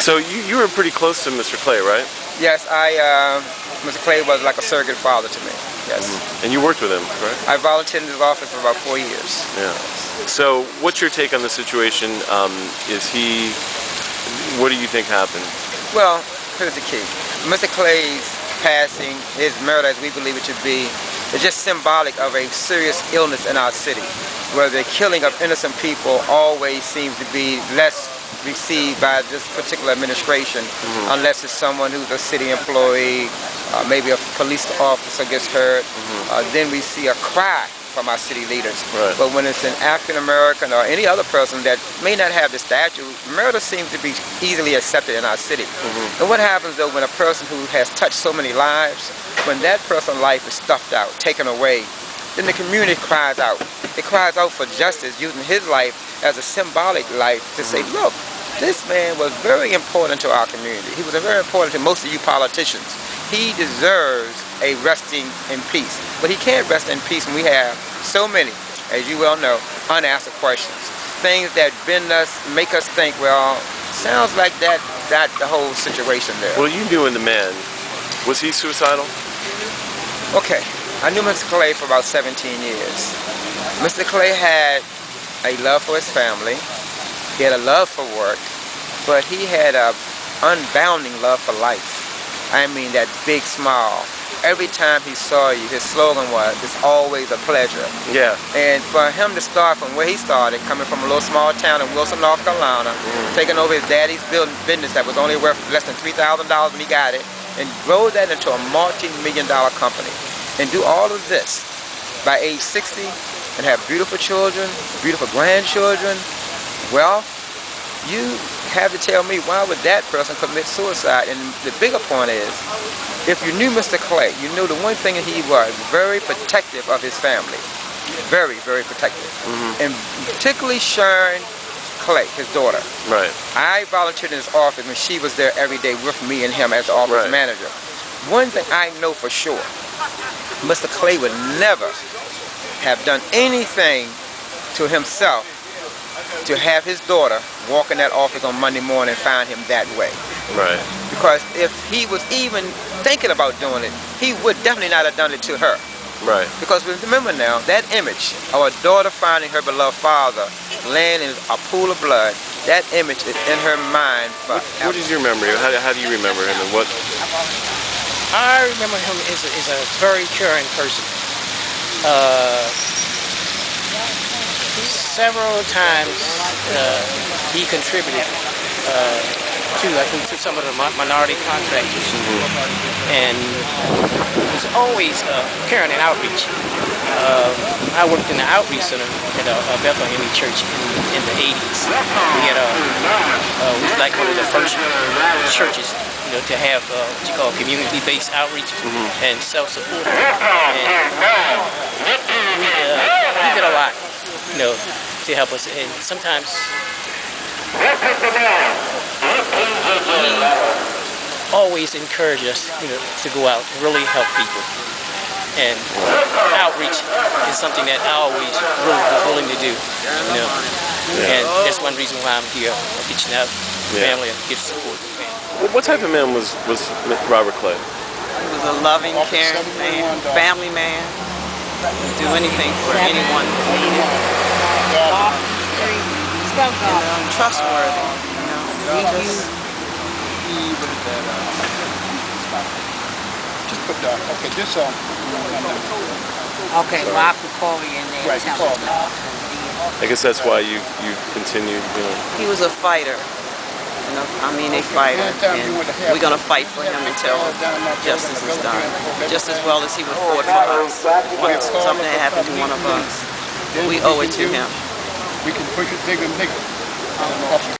So you were pretty close to Mr. Clay, right? Yes, Mr. Clay was like a surrogate father to me. Yes. And you worked with him, right? I volunteered in his office for about 4 years. Yeah. So what's your take on the situation? What do you think happened? Well, here's the key. Mr. Clay's passing, his murder as we believe it to be, is just symbolic of a serious illness in our city, where the killing of innocent people always seems to be less received by this particular administration, unless it's someone who's a city employee, maybe a police officer gets hurt. Then we see a cry from our city leaders. Right. But when it's an African American or any other person that may not have the statue, murder seems to be easily accepted in our city. And what happens though when a person who has touched so many lives, when that person's life is stuffed out, taken away, then the community cries out. It cries out for justice, using his life as a symbolic life to say, look, this man was very important to our community. He was very important to most of you politicians. He deserves a resting in peace. But he can't rest in peace when we have so many, as you well know, unanswered questions. Things that bend us, make us think, well, sounds like that's the whole situation there. Well, you knew the man. Was he suicidal? Okay, I knew Mr. Clay for about 17 years. Mr. Clay had a love for his family. He had a love for work, but he had an unbounding love for life. I mean, that big smile. Every time he saw you, his slogan was, "It's always a pleasure." Yeah. And for him to start from where he started, coming from a little small town in Wilson, North Carolina, taking over his daddy's business that was only worth less than $3,000 when he got it, and grow that into a multi-million-dollar company, and do all of this by age 60, and have beautiful children, beautiful grandchildren, well, you have to tell me, why would that person commit suicide? And the bigger point is, if you knew Mr. Clay, you knew the one thing that he was very protective of his family. Very, very protective. And particularly Sharon Clay, his daughter. Right. I volunteered in his office when she was there every day with me and him as the office manager. One thing I know for sure, Mr. Clay would never have done anything to himself to have his daughter walk in that office on Monday morning and find him that way. Right. Because if he was even thinking about doing it, he would definitely not have done it to her. Right. Because remember now, that image of a daughter finding her beloved father laying in a pool of blood, that image is in her mind forever. What is your memory? How do you remember him, and what? I remember him as a very caring person. Several times he contributed to some of the minority contractors, and was always caring and outreach. I worked in the outreach center at Bethlehem Church in the 80s. We had we was like one of the first churches, to have what you call community-based outreach and self-support. And we did a lot, to help us. And sometimes he always encouraged us, to go out and really help people. And outreach is something that I always really was willing to do, And that's one reason why I'm here, reaching out to family and get support from family. What type of man was Robert Clay? He was a loving, caring man, family man. Would do anything for anyone who needed. And trustworthy. Just put that. Okay, this Okay, well I could call you and then tell you. I guess that's why you continued. He was a fighter. A fighter, and we're going to fight for him until justice is done. Just as well as he would fight for us. When something happened to one of us, we owe it to him. We can push it bigger and bigger.